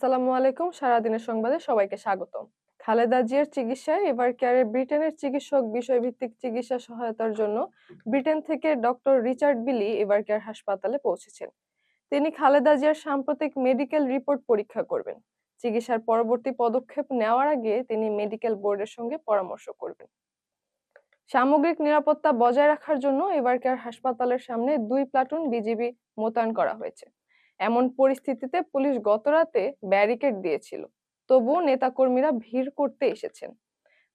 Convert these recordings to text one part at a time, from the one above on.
আসসালামু আলাইকুম। সারাদিনের সংবাদে সবাইকে স্বাগতম। খালেদা জিয়ার চিকিৎসায় এভারকেয়ারে ব্রিটেনের চিকিৎসক বিষয়ভিত্তিক চিকিৎসা সহায়তার জন্য ব্রিটেন থেকে ডক্টর রিচার্ড বিলি এভারকেয়ার হাসপাতালে পৌঁছেছেন। তিনি খালেদা জিয়ার সাম্প্রতিক মেডিকেল রিপোর্ট পরীক্ষা করবেন। চিকিৎসার পরবর্তী পদক্ষেপ নেওয়ার আগে তিনি মেডিকেল বোর্ডের সঙ্গে পরামর্শ করবেন। সামগ্রিক নিরাপত্তা বজায় রাখার জন্য এভারকেয়ার হাসপাতালের সামনে 2 প্লাটুন বিজিবি মোতায়েন করা হয়েছে। এমন পরিস্থিতিতে পুলিশ গতরাতে ব্যারিকেড দিয়েছিল, তবুও নেতাকর্মীরা ভিড় করতে এসেছেন।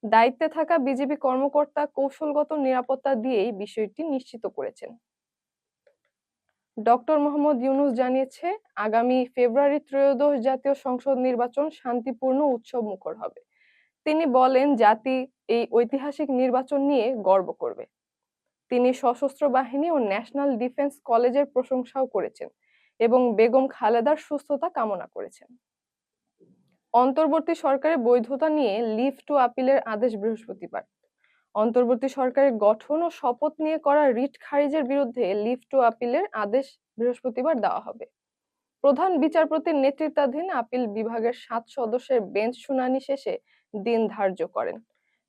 দায়িত্বে থাকা বিজিবি কর্মকর্তা কৌশলগত নিরাপত্তা দিয়েই বিষয়টি নিশ্চিত করেছেন। ডক্টর মোহাম্মদ ইউনূস জানিয়েছে, আগামী ফেব্রুয়ারি ত্রয়োদশ জাতীয় সংসদ নির্বাচন শান্তিপূর্ণ উৎসব মুখর হবে। তিনি বলেন, জাতি এই ঐতিহাসিক নির্বাচন নিয়ে গর্ব করবে। তিনি সশস্ত্র বাহিনী ও ন্যাশনাল ডিফেন্স কলেজের প্রশংসাও করেছেন এবং বেগম খালেদার সুস্থতা কামনা করেছেন। অন্তর্বর্তী সরকারের বৈধতা নিয়ে লিভ টু আপিলের আদেশ বৃহস্পতিবার। অন্তর্বর্তী সরকারের গঠন ও শপথ নিয়ে করা রিট খারিজের বিরুদ্ধে লিভ টু আপিলের আদেশ বৃহস্পতিবার দেওয়া হবে। প্রধান বিচারপতির নেতৃত্বাধীন আপিল বিভাগের 7 সদস্যের বেঞ্চ শুনানি শেষে দিন ধার্য করেন।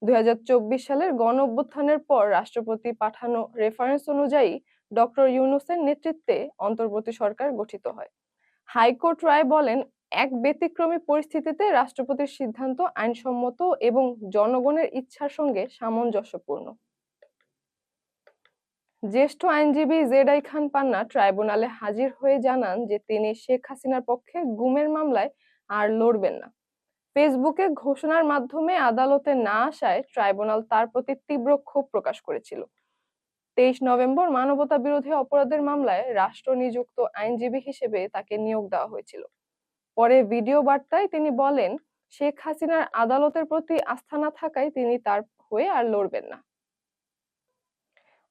2024 সালের গণঅভ্যুত্থানের পর রাষ্ট্রপতি পাঠানো রেফারেন্স অনুযায়ী ডক্টর ইউনূসের নেতৃত্বে অন্তর্বর্তী সরকার গঠিত হয়। হাইকোর্ট রায় বলেন, এক ব্যতিক্রমী পরিস্থিতিতে রাষ্ট্রপতির সিদ্ধান্ত আইনসম্মত এবং জনগণের ইচ্ছার সঙ্গে সামঞ্জস্যপূর্ণ। জ্যেষ্ঠ আইনজীবী জেডাই খান পান্না ট্রাইব্যুনালে হাজির হয়ে জানান যে তিনি শেখ হাসিনার পক্ষে গুমের মামলায় আর লড়বেন না। ফেসবুকে ঘোষণার মাধ্যমে আদালতে না আসায় ট্রাইব্যুনাল তার প্রতি তীব্র ক্ষোভ প্রকাশ করেছিল। 23 নভেম্বর মানবতা বিরোধী অপরাধের মামলায় রাষ্ট্র নিযুক্ত আইনজীবী হিসেবে তাকে নিয়োগ দেওয়া হয়েছিল। পরে ভিডিও বার্তায় তিনি বলেন, শেখ হাসিনার আদালতের প্রতি আস্থা না থাকায় তিনি তার হয়ে আর লড়বেন না।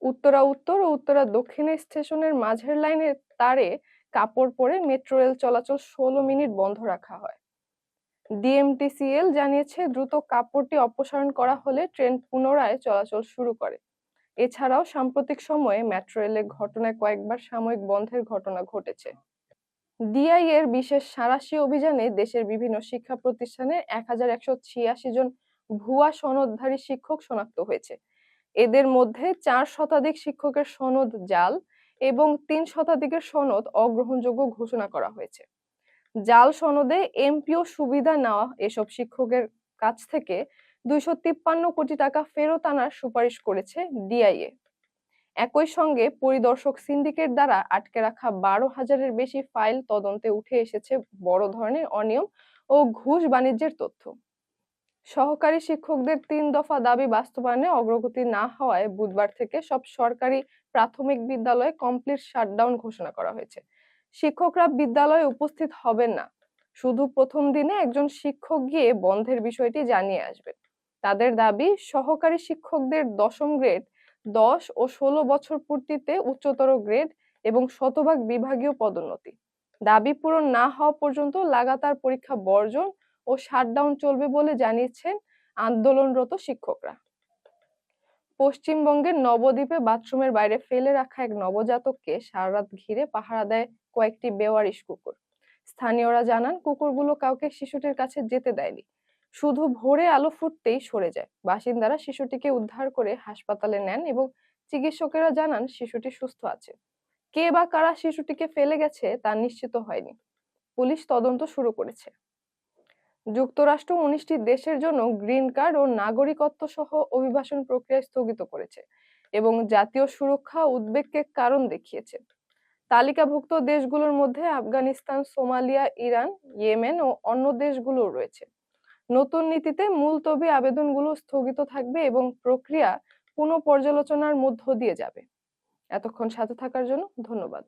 উত্তরা উত্তর ও উত্তরা দক্ষিণের স্টেশনের মাঝের লাইনের তারে কাপড় পরে মেট্রো রেল চলাচল 16 মিনিট বন্ধ রাখা হয়। ডিএমটিসিএল জানিয়েছে, দ্রুত কাপড়টি অপসারণ করা হলে ট্রেন পুনরায় চলাচল শুরু করে। এছাড়াও সাম্প্রতিক সময়ে মেট্রো রেলের ঘটনায় কয়েকবার সাময়িক বন্ধের ঘটনা ঘটেছে। ডিআই এর বিশেষ সাঁড়াশি অভিযানে দেশের বিভিন্ন শিক্ষা প্রতিষ্ঠানে 1186 জন ভুয়া সনদধারী শিক্ষক শনাক্ত হয়েছে। এদের মধ্যে 4 শতাধিক শিক্ষকের সনদ জাল এবং 3 শতাধিকের সনদ অগ্রহণযোগ্য ঘোষণা করা হয়েছে। জাল সনদে এমপিও সুবিধা নেওয়া এসব শিক্ষকের কাছ থেকে 253 কোটি টাকা ফেরত আনার সুপারিশ করেছে ডিআইএ। একই সঙ্গে পরিদর্শক সিন্ডিকেট দ্বারা আটকে রাখা 12,000-এর বেশি ফাইল তদন্তে উঠে এসেছে বড় ধরনের অনিয়ম ও ঘুষ বাণিজ্যের তথ্য। সহকারী শিক্ষকদের 3 দফা দাবি বাস্তবায়নে অগ্রগতি না হওয়ায় বুধবার থেকে সব সরকারি প্রাথমিক বিদ্যালয়ে কমপ্লিট শাটডাউন ঘোষণা করা হয়েছে। শিক্ষকরা বিদ্যালয়ে উপস্থিত হবেন না। শুধু প্রথম দিনে একজন শিক্ষক গিয়ে বন্ধের বিষয়টি জানিয়ে আসবেন। তাদের দাবি, সহকারী শিক্ষকদের 10ম গ্রেড 10 ও 16 বছর পূর্তিতে উচ্চতর গ্রেড এবং শতভাগ বিভাগীয় পদোন্নতি। দাবি পূরণ না হওয়া পর্যন্ত লাগাতার পরীক্ষা বর্জন ও শাটডাউন চলবে বলে জানিয়েছেন আন্দোলনরত শিক্ষকরা। পশ্চিমবঙ্গের নবদ্বীপে বাথরুমের বাইরে ফেলে রাখা এক নবজাতককে সারারাত ঘিরে পাহারা দেয় কয়েকটি বেওয়ারিশ কুকুর। স্থানীয়রা জানান, কুকুরগুলো কাউকে শিশুটির কাছে যেতে দেয়নি, শুধু ভোরে আলো ফুটতেই সরে যায়। বাসিন্দারা শিশুটিকে উদ্ধার করে হাসপাতালে নেন এবং চিকিৎসকেরা জানান শিশুটি সুস্থ আছে। কে বা কারা শিশুটিকে ফেলে গেছে তা নিশ্চিত হয়নি। পুলিশ তদন্ত শুরু করেছে। যুক্তরাষ্ট্র 19টি দেশের জন্য গ্রিন কার্ড ও নাগরিকত্ব সহ অভিবাসন প্রক্রিয়া স্থগিত করেছে এবং জাতীয় সুরক্ষা উদ্বেগকে কারণ দেখিয়েছে। তালিকাভুক্ত দেশগুলোর মধ্যে আফগানিস্তান, সোমালিয়া, ইরান, ইয়েমেন ও অন্য দেশগুলো রয়েছে। নতুন নীতিতে মুলতবি আবেদনগুলো স্থগিত থাকবে এবং প্রক্রিয়া পুনঃপর্যালোচনার মধ্য দিয়ে যাবে। এতক্ষণ সাথে থাকার জন্য ধন্যবাদ।